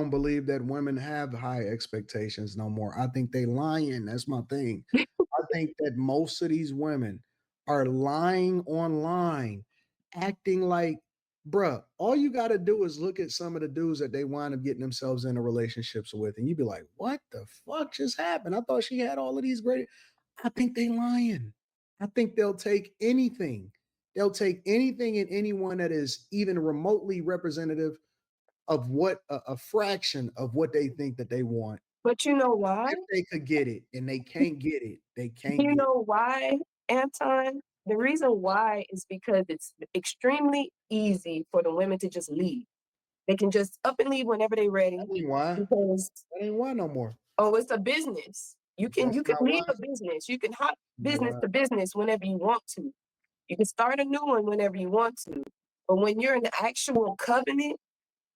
don't believe that women have high expectations no more. I think they lying. That's my thing. I think that most of these women are lying online, acting like, bruh, all you got to do is look at some of the dudes that they wind up getting themselves into relationships with, and you be like, what the fuck just happened? I thought she had all of these great. I think they lying. I think they'll take anything. They'll take anything and anyone that is even remotely representative of what a fraction of what they think that they want. But you know why? If they could get it and they can't get it, they can't You get it. know why, Anton? The reason why is because it's extremely easy for the women to just leave. They can just up and leave whenever they're ready That ain't why. because That ain't why no more. oh, it's a business. That's You can not leave why. a business. You can hop You know business why? to business whenever you want to. You can start a new one whenever you want to. But when you're in the actual covenant,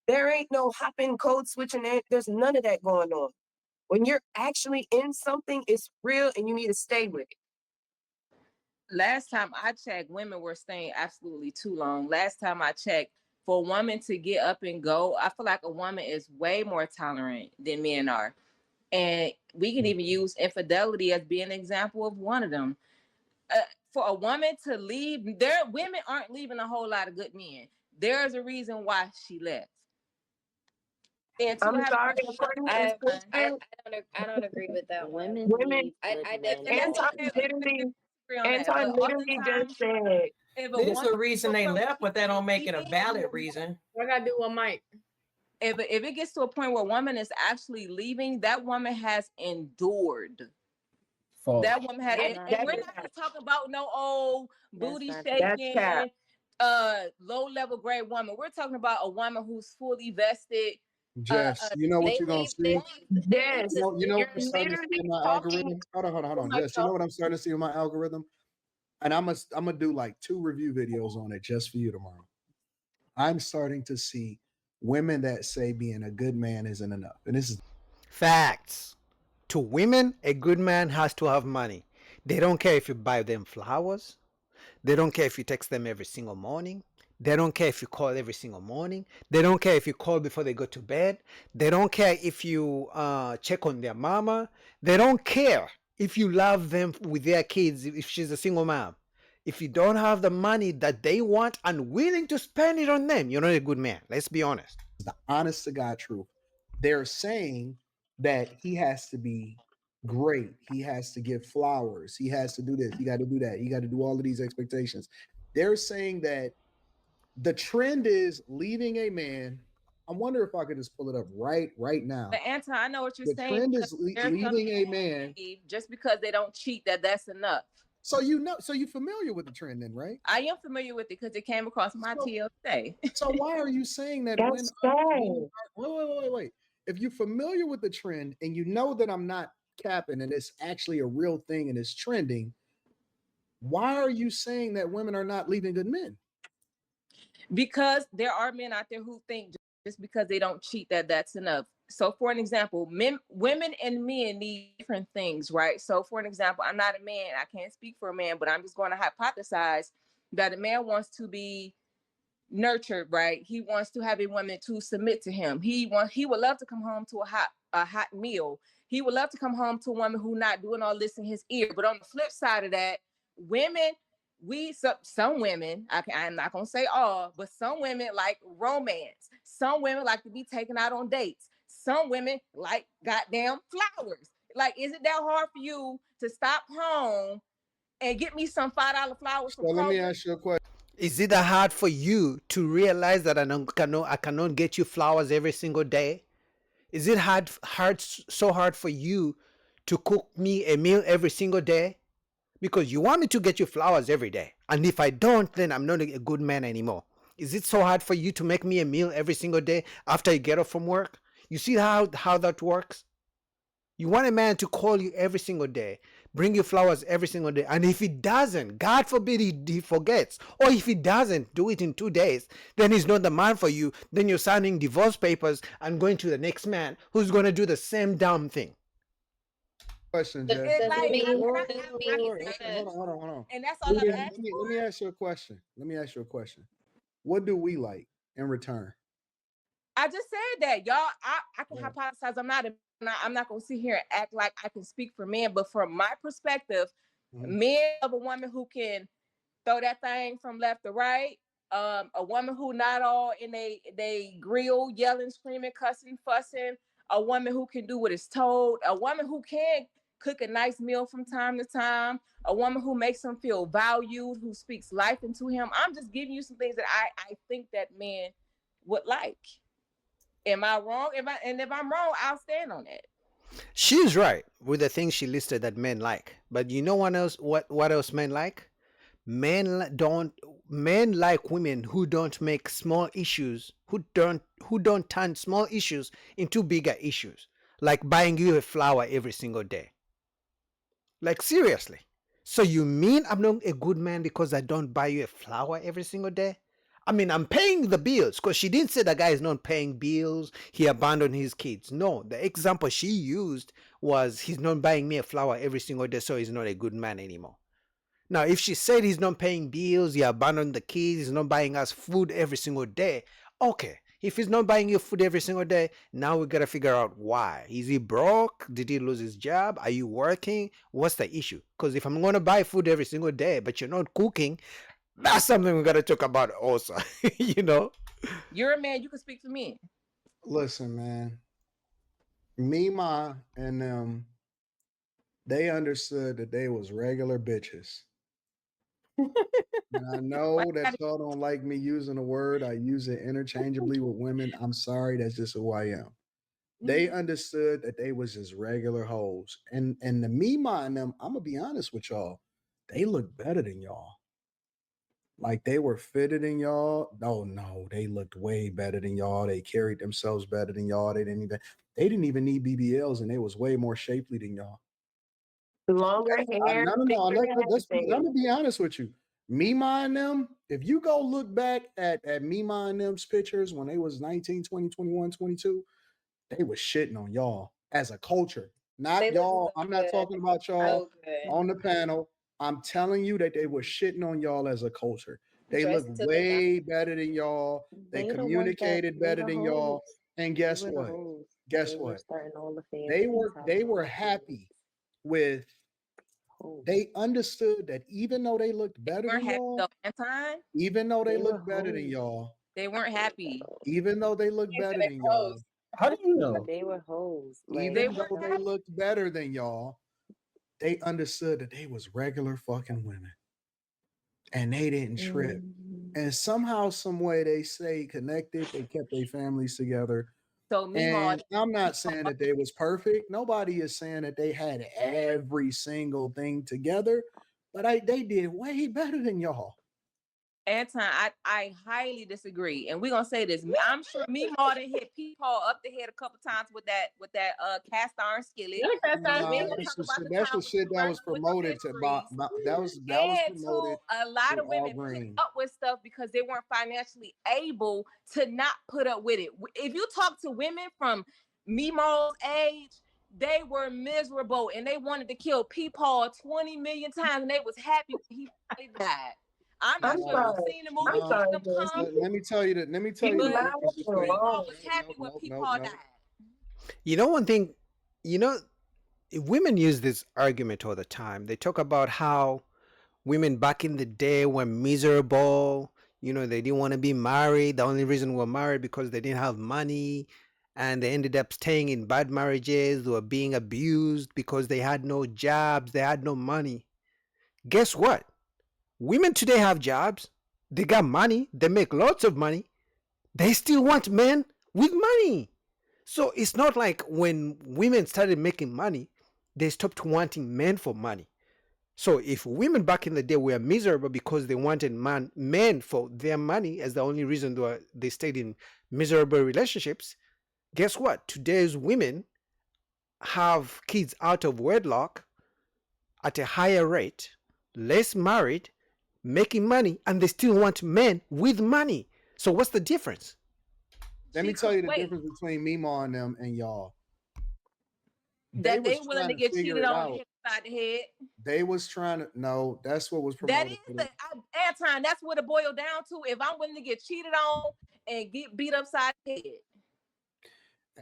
there ain't no hopping, code switching. There's none of that going on. When you're actually in something, it's real and you need to stay with it. Last time I checked, women were staying absolutely too long. Last time I checked, for a woman to get up and go, I feel like a woman is way more tolerant than men are. And we can even use infidelity as being an example of one of them. Uh, for a woman to leave, there women aren't leaving a whole lot of good men. There's a reason why she left. And to I'm have sorry, according to I scripture, I don't agree with that one. Women women, leave good I men and definitely that's Anton think okay. We can literally, disagree on that. Anton But literally just oftentimes, said, if a There's woman a reason to a they point left, but that don't make it a where valid reason. I gotta do one mic. if it gets to a point where a woman is actually leaving, that woman has endured. False. That woman had, That's and, not and that, we're true. not just talking about no old That's booty not true. that's cap. shaking, low level grade woman. We're talking about a woman who's fully vested. Jess, you know what They you're gonna leave they see? leave they leave Yes, You know the what you're I'm starting to see literally in my talking. algorithm? Hold Oh on, my Jess. You God. know what I'm starting to see in my algorithm? And I'm gonna do like 2 review videos on it just for you tomorrow. I'm starting to see women that say being a good man isn't enough. And this is Facts. To women, a good man has to have money. They don't care if you buy them flowers. They don't care if you text them every single morning. They don't care if you call every single morning. They don't care if you call before they go to bed. They don't care if you check on their mama. They don't care if you love them with their kids if she's a single mom. If you don't have the money that they want and willing to spend it on them, you're not a good man. Let's be honest. the honest to God truth. They're saying that he has to be great. He has to give flowers. He has to do this. He got to do that. He got to do all of these expectations. They're saying that the trend is leaving a man. I wonder if I could just pull it up right now. But Anton, I know what you're The saying trend because is there's some leaving a people man. who believe just because they don't cheat that's enough. So you know, so you're familiar with the trend, then, right? I am familiar with it because it came across my So, TLC. so why are you saying that when That's sad. wait. If you're familiar with the trend and you know that I'm not capping and it's actually a real thing and it's trending, why are you saying that women are not leaving good men? Because there are men out there who think just because they don't cheat that's enough. So for an example, women and men need different things, right? So for an example, I'm not a man, I can't speak for a man, but I'm just going to hypothesize that a man wants to be nurtured, right? He wants to have a woman to submit to him. He would love to come home to a hot meal. He would love to come home to a woman who not doing all this in his ear. But on the flip side of that, women, some women, I'm not gonna say all, but some women like romance. Some women like to be taken out on dates. Some women like goddamn flowers. Like, is it that hard for you to stop home and get me some $5 flowers from So let me Kroger? ask you a question. Is it that hard for you to realize that I cannot get you flowers every single day? Is it so hard for you to cook me a meal every single day? Because you want me to get you flowers every day. And if I don't, then I'm not a good man anymore. Is it so hard for you to make me a meal every single day after you get off from work? You see how that works? You want a man to call you every single day, bring you flowers every single day. And if he doesn't, God forbid he forgets, or if he doesn't do it in 2 days, then he's not the man for you. Then you're signing divorce papers and going to the next man who's going to do the same damn thing. Question, Does, Jess. It, does it like, mean does it I mean can say that Hold on. and that's all I'm asking Let me for. ask you a question. Let me ask you a question. What do we like in return? I just said that, y'all. I can Yeah. hypothesize. I'm not gonna sit here and act like I can speak for men, but from my perspective, Mhm. men of a woman who can throw that thing from left to right. A woman who not all in they grill, yelling, screaming, cussing, fussing. A woman who can do what is told. A woman who can cook a nice meal from time to time. A woman who makes him feel valued, who speaks life into him. I'm just giving you some things that I think that men would like. Am I wrong? If I'm wrong, I'll stand on it. She's right with the things she listed that men like. But you know what else men like? Don't men like women who don't make small issues, who don't turn small issues into bigger issues. Like buying you a flower every single day. Like seriously. So you mean I'm not a good man because I don't buy you a flower every single day? I mean, I'm paying the bills because she didn't say the guy is not paying bills. He abandoned his kids. No, the example she used was he's not buying me a flower every single day, so he's not a good man anymore. Now, if she said he's not paying bills, he abandoned the kids, he's not buying us food every single day, okay. If he's not buying you food every single day, now we gotta figure out why. Is he broke? Did he lose his job? Are you working? What's the issue? Because if I'm gonna buy food every single day, but you're not cooking, that's something we gotta talk about also. you know? You're a man. You can speak for men. Listen, man. Mima and them, they understood that they was regular bitches. And I Why know you that gotta- y'all don't like me using the word. I use it interchangeably with women. I'm sorry, that's just who I am. They understood that they was just regular hoes. And the Mima and them, I'm gonna be honest with y'all, they look better than y'all. Like they were fitted in y'all. No, they looked way better than y'all. They carried themselves better than y'all. They didn't even need BBLs, and they was way more shapely than y'all. Longer hair, No. thicker and Let everything. me be honest with you. Mima and them, if you go look back at Mima and them's pictures when they was 19, 20, 21, 22, they was shitting on y'all as a culture. They Not look y'all. so I'm not good. talking about y'all So good. on the panel. I'm telling you that they were shitting on y'all as a culture. They look Dressed to the nines. way better than y'all. They communicated They better the than hoes. y'all. And They guess were the what? hoes. Guess They were what? starting all the They fantasies, were having they all were the feelings. happy with Hoes. they understood that even though they looked They better weren't than happy though. y'all, Anton, even though they They were looked better than hoes. y'all, they weren't happy. even though they looked He said better it than close. y'all, How do you But know? they were hoes. Like, They even weren't though no. they happy. looked better than y'all, they understood that they was regular fucking women and they didn't trip. Mm. And somehow, some way, they stayed connected. They kept their families together. So Mima, And I'm not saying that they was perfect. Nobody is saying that they had every single thing together, but they did way better than y'all. Anton, I highly disagree, and we're gonna say this. I'm sure me more than hit people up the head a couple times with that cast iron skillet. You're the first And time we Nah, ain't gonna speaking. talk about the that's time the when she shit that burnt was them with them promoted fish to grease. that was And promoted two, a lot to of all women put green. up with stuff because they weren't financially able to not put up with it. If you talk to women from Memo's age, they were miserable and they wanted to kill Peepaw 20 million times and they was happy when he died. I'm not I'm sure if No, you've sorry. seen the I'm movie no. sorry, Kingdom Jesse. Come, Let me tell you that. Let me tell You you the but loud difference and between. Meemaw wrong. was happy when Peepaw Nope. died. You know one thing, you know, women use this argument all the time. They talk about how women back in the day were miserable. They didn't want to be married. The only reason we're married because they didn't have money, and they ended up staying in bad marriages. They were being abused because they had no jobs, they had no money. Guess what? Women today have jobs. They got money. They make lots of money. They still want men with money. So it's not like when women started making money, they stopped wanting men for money. So if women back in the day were miserable because they wanted men for their money as the only reason they stayed in miserable relationships, guess what? Today's women have kids out of wedlock at a higher rate, less married, making money, and they still want men with money. So what's the difference? Let me She tell could you the wait. difference between Mima and them and y'all. They That they was willing trying to to get figure cheated it on and out. hit upside the head. They was trying to. No, that's what was That promoted is to the them. Anton. That's what it boiled down to. If I'm willing to get cheated on and get beat upside the head.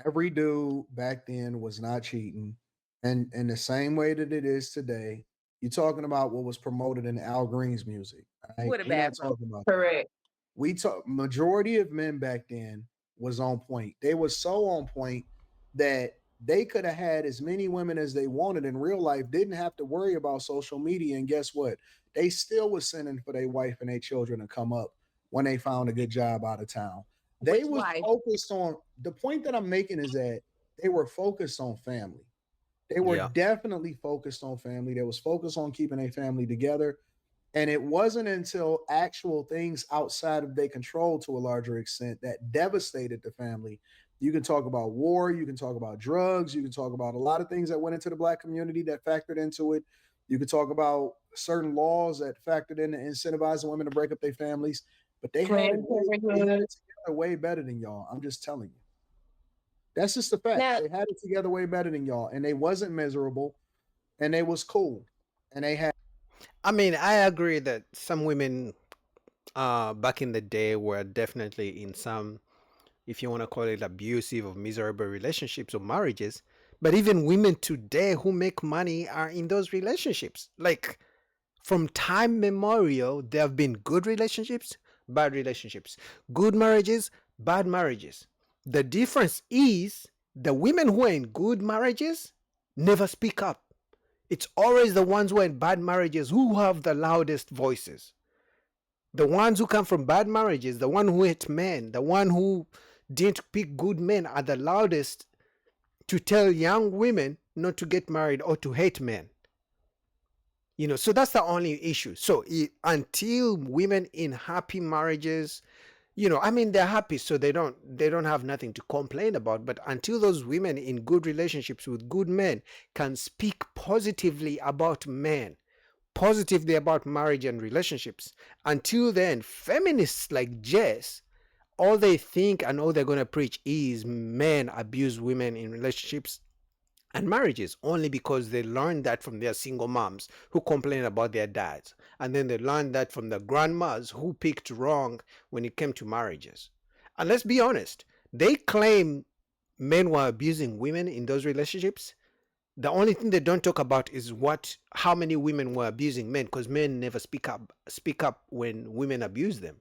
Every dude back then was not cheating. And in the same way that it is today, you're talking about what was promoted in Al Green's music. All right. With a We're not bad boy. talking about that. Correct. We talk majority of men back then was on point. They were so on point that they could have had as many women as they wanted in real life, didn't have to worry about social media. And guess what? They still was sending for their wife and their children to come up when they found a good job out of town. They Which was wife? focused on the point that I'm making is that they were focused on family. They were Yeah. definitely focused on family. They was focused on keeping a family together. And it wasn't until actual things outside of their control to a larger extent that devastated the family. You can talk about war, you can talk about drugs, you can talk about a lot of things that went into the black community that factored into it. You could talk about certain laws that factored in to incentivizing women to break up their families, but Planned they had Parenthood. it together way better than y'all. I'm just telling you. That's just the fact. Now, They had it together way better than y'all, and they wasn't miserable, and they was cool, and they had. I mean, I agree that some women back in the day were definitely in some, if you want to call it abusive or miserable relationships or marriages. But even women today who make money are in those relationships. Like from time memorial, there have been good relationships, bad relationships, good marriages, bad marriages. The difference is the women who are in good marriages never speak up. It's always the ones who are in bad marriages who have the loudest voices. The ones who come from bad marriages, the one who hate men, the one who didn't pick good men are the loudest to tell young women not to get married or to hate men. So that's the only issue. So until women in happy marriages, I mean, they're happy, so they don't have nothing to complain about. But until those women in good relationships with good men can speak positively about men, positively about marriage and relationships, until then, feminists like Jess, all they think and all they're going to preach is men abuse women in relationships and marriages, only because they learned that from their single moms who complain about their dads, and then they learned that from the grandmas who picked wrong when it came to marriages. And let's be honest, they claim men were abusing women in those relationships. The only thing they don't talk about is how many women were abusing men, because men never speak up when women abuse them.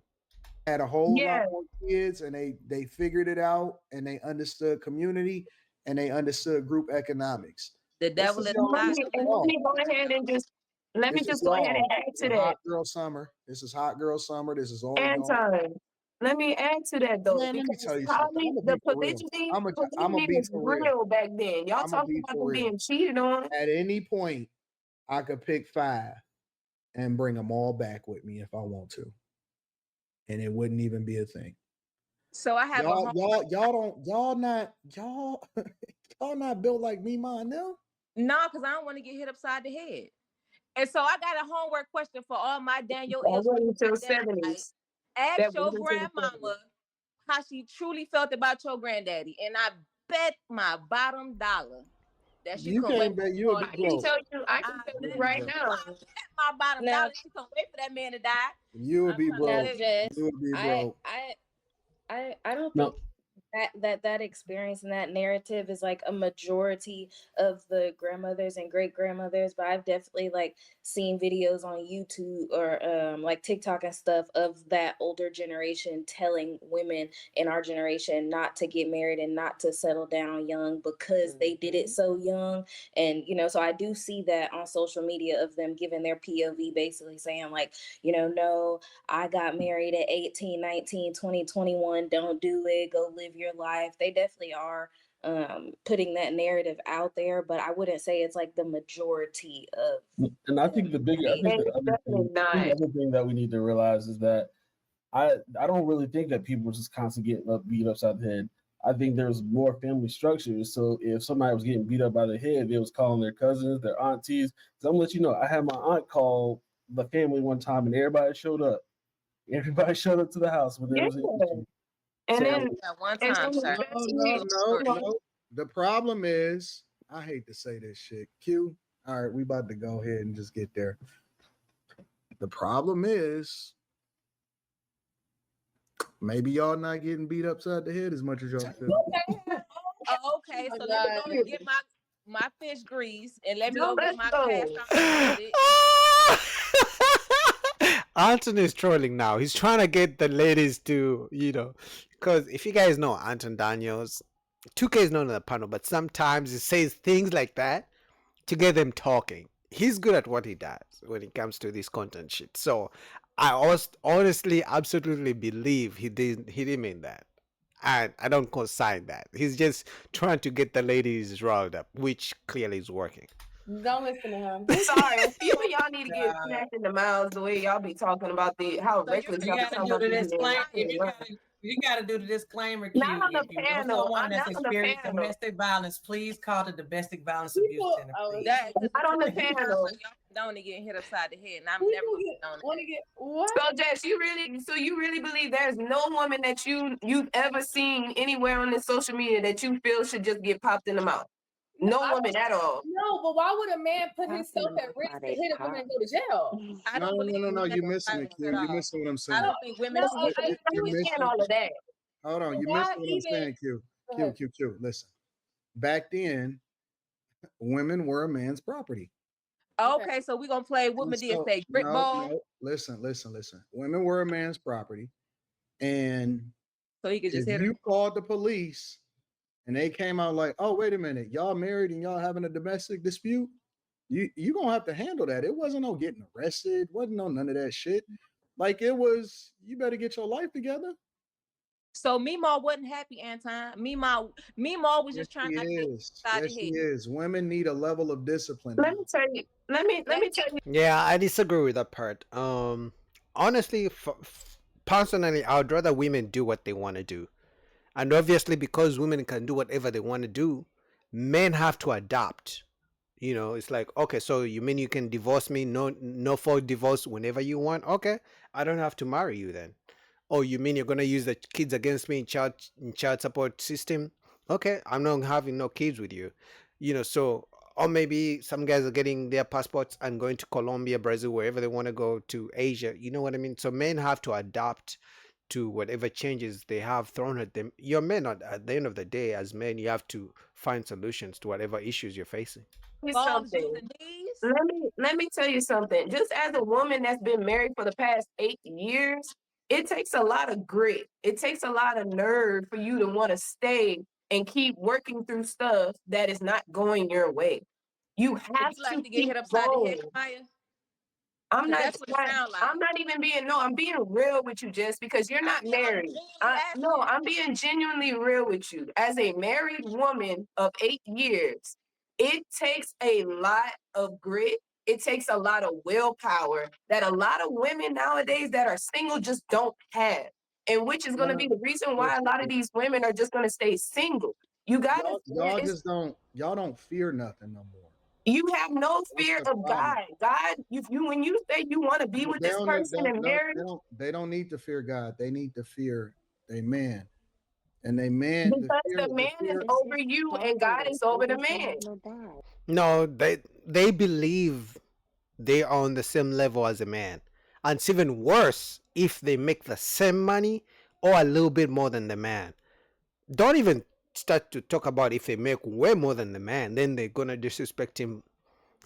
Had a whole lot Yeah. more kids, and they figured it out, and they understood community, and they understood group economics. The This devil is is y'all. alive. This is And let y'all. me go ahead and just let me This is just go ahead and y'all. add This to is that. hot girl summer. This is hot girl summer. This is all of y'all. Anton, let me add to that though, Man, let me because tell you something. I'm probably gonna the be for real. I'm gonna polygyny be was for real. real back then. Y'all I'm gonna talking be about for them real. being cheated on. At any point, I could pick 5 and bring them all back with me if I want to, and it wouldn't even be a thing. So I have a Y'all, home. y'all don't, y'all y'all not built like me, mine now. No, because I don't want to get hit upside the head. And so I got a homework question for all my Daniel That Israel. wasn't until 70s. Ask That your wasn't until the 70s. grandmama how she truly felt about your granddaddy. And I bet my bottom dollar that she You couldn't wait can't bet. You'll for be I can broke. tell you, I can I tell you bet, You'll be right broke. now. I bet my bottom now, dollar she couldn't wait for that man to die. You'll I'm be trying to now, broke. tell you. Jess, You'll be I, broke. I, I don't No, think that experience and that narrative is like a majority of the grandmothers and great grandmothers, but I've definitely like seen videos on YouTube or like TikTok and stuff of that older generation telling women in our generation not to get married and not to settle down young because they did it so young. And so I do see that on social media of them giving their POV, basically saying like, no, I got married at 18, 19, 20, 21. Don't do it. Go live your life. They definitely are putting that narrative out there, but I wouldn't say it's like the majority of and I think And it's definitely I think not. the other thing that we need to realize is that I don't really think that people are just constantly getting beat upside the head. I think there's more family structures. So if somebody was getting beat up by the head, they was calling their cousins, their aunties. So I'm gonna let you know, I had my aunt call the family one time, and everybody showed up. Everybody showed up to the house when there Yeah. was an issue. And So then At one and time, so sir. No, no, no, no. The problem is, I hate to say this shit. Q. All right, we about to go ahead and just get there. The problem is, maybe y'all not getting beat upside the head as much as y'all feel. Oh, okay, Oh so let me God. go and get my fish grease and let me No, go get let's my go. cast iron skillet. Anton is trolling now. He's trying to get the ladies to, because if you guys know Anton Daniels, 2K is not on the panel, but sometimes he says things like that to get them talking. He's good at what he does when it comes to this content shit. So I honestly, absolutely believe he didn't mean that. And I don't consign that. He's just trying to get the ladies riled up, which clearly is working. Don't listen to him. Sorry, a few of y'all need to get God. smacked in the mouths the way y'all be talking about how So reckless you y'all be gotta talking do about the these men. disclaimer. If you gotta do the disclaimer, Not Q. on the If you know panel. someone I'm that's not on the experienced panel. domestic violence, please call the Domestic Violence Abuse People, Center, oh, please. That because Not on the majority of the time panel. y'all don't get hit upside the head, and I'm never people gonna want to get what? So Jess, you really believe there's no woman that you've ever seen anywhere on this social media that you feel should just get popped in the mouth? No woman at all. No, but why would a man put Pop himself in the at mouth risk while to they hit a woman pop. and go to jail? I No, don't no, believe no, no, in no. You're domestic missing it, violence Q. at You're all. missing what I'm I saying. don't think women No, should You, get you, You you're understand missing. all of that. Hold on. You're why missing what I'm even? saying, Q. Go Q, ahead. Q, Q. Listen. Back then, women were a man's property. Okay. Okay, so we're gonna play what And Medea so, say, brick no, ball, no. Listen. Women were a man's property. And so he could just if hit her. you called the police and they came out like, oh, wait a minute, y'all married and y'all having a domestic dispute, you gonna have to handle that. It wasn't no getting arrested, wasn't no none of that shit. Like it was, you better get your life together. So Meemaw wasn't happy, Anton. Meemaw was Yes, just trying she not to get hit is. upside Yes, the she head. is. Women need a level of discipline Let now. me tell you. Let me tell you. Yeah, I disagree with that part. Honestly, personally, I would rather women do what they want to do. And obviously, because women can do whatever they want to do, men have to adapt. It's like, okay, so you mean you can divorce me, no fault divorce whenever you want? Okay, I don't have to marry you then. Oh, you mean you're gonna use the kids against me in child support system? Okay, I'm not having no kids with you. So or maybe some guys are getting their passports and going to Colombia, Brazil, wherever they want to go, to Asia. You know what I mean? So men have to adapt to whatever changes they have thrown at them. You're men. At the end of the day, as men, you have to find solutions to whatever issues you're facing. Bob's Something. using these. Let me tell you something. Just as a woman that's been married for the past 8 years, it takes a lot of grit. It takes a lot of nerve for you to want to stay and keep working through stuff that is not going your way. You Would have you like to to get keep hit upside the head, going. Maya? I'm Because not, that's what it sounds like. I'm not even being no, I'm being real with you, just because you're not I'm married. genuinely No, asking. I'm being genuinely real with you. As a married woman of 8 years, it takes a lot of grit. It takes a lot of willpower that a lot of women nowadays that are single just don't have. And which is going to No, be the reason why a listen, lot of these women are just going to stay single. You got to, y'all don't fear nothing no more. you have no That's fear the of problem. God. God, if you when you say you want to be with They this don't, person and marry, they don't need to fear God. They need to fear a man. And a man, because the the man is fear, over you and God is over the man. No, they believe they are on the same level as a man. And it's even worse if they make the same money or a little bit more than the man. Don't even start to talk about if they make way more than the man, then they're gonna disrespect him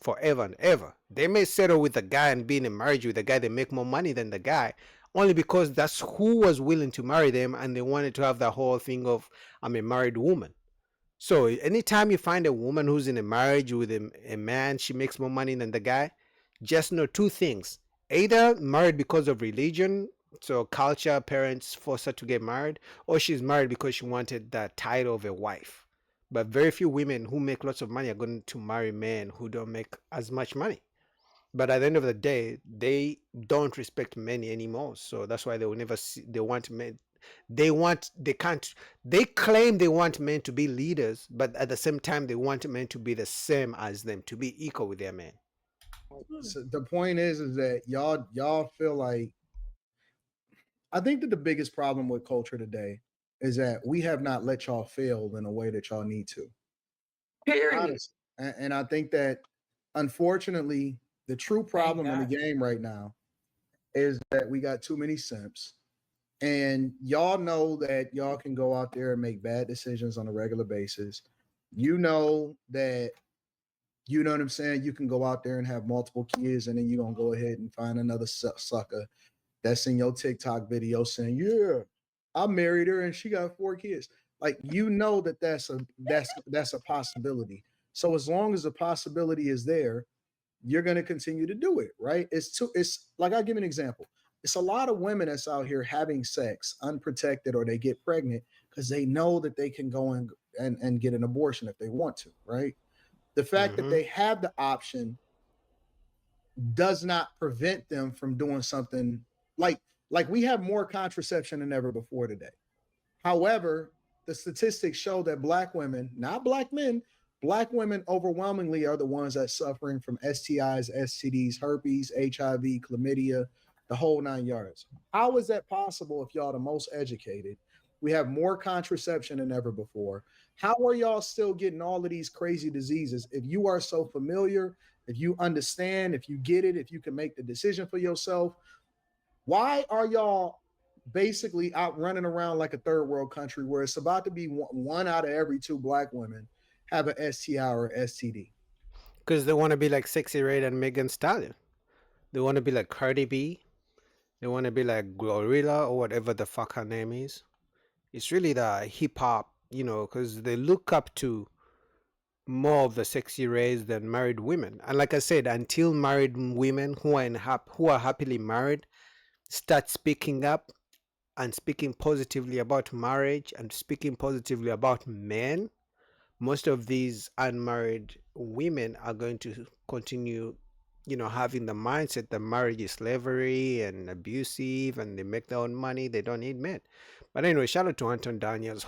forever and ever. They may settle with a guy and be in a marriage with a guy that make more money than the guy, only because that's who was willing to marry them and they wanted to have the whole thing of I'm a married woman. So anytime you find a woman who's in a marriage with a man, she makes more money than the guy, just know two things. Either married because of religion, so culture, parents force her to get married, or she's married because she wanted the title of a wife. But very few women who make lots of money are going to marry men who don't make as much money. But at the end of the day, they don't respect men anymore. So that's why they will never see, they want men, they can't, they claim they want men to be leaders, but at the same time, they want men to be the same as them, to be equal with their men. so the point is that y'all feel like, I think that the biggest problem with culture today is that we have not let y'all fail in a way that y'all need to. Period. Honestly. And I think that unfortunately, the true Thank problem in the God. game right now is that we got too many simps. And y'all know that y'all can go out there and make bad decisions on a regular basis. You know that, you know what I'm saying? You can go out there and have multiple kids, and then you're going to go ahead and find another sucker that's in your TikTok video saying, "Yeah, I married her and she got 4 kids." Like, you know that that's a possibility. So as long as the possibility is there, you're going to continue to do it, right? It's like, I'll give you an example. It's a lot of women that's out here having sex unprotected, or they get pregnant because they know that they can go and get an abortion if they want to, right? The fact that Mm-hmm. they have the option does not prevent them from doing something like we have more contraception than ever before today. However, the statistics show that black women, not black men, black women overwhelmingly are the ones that suffering from STIs, STDs, herpes, HIV, chlamydia, the whole 9 yards. How is that possible if y'all the most educated? We have more contraception than ever before. How are y'all still getting all of these crazy diseases if you are so familiar, if you understand, if you get it, if you can make the decision for yourself? Why are y'all basically out running around like a third world country where it's about to be one out of every 2 black women have an STI or STD? Because they want to be like Sexy Red and Megan Stallion. They want to be like Cardi B. They want to be like Gorilla or whatever the fuck her name is. It's really the hip hop, because they look up to more of the sexy rays than married women. And like I said, until married women who are happily married start speaking up and speaking positively about marriage and speaking positively about men, most of these unmarried women are going to continue, having the mindset that marriage is slavery and abusive and they make their own money, they don't need men. But anyway, shout out to Anton Daniels.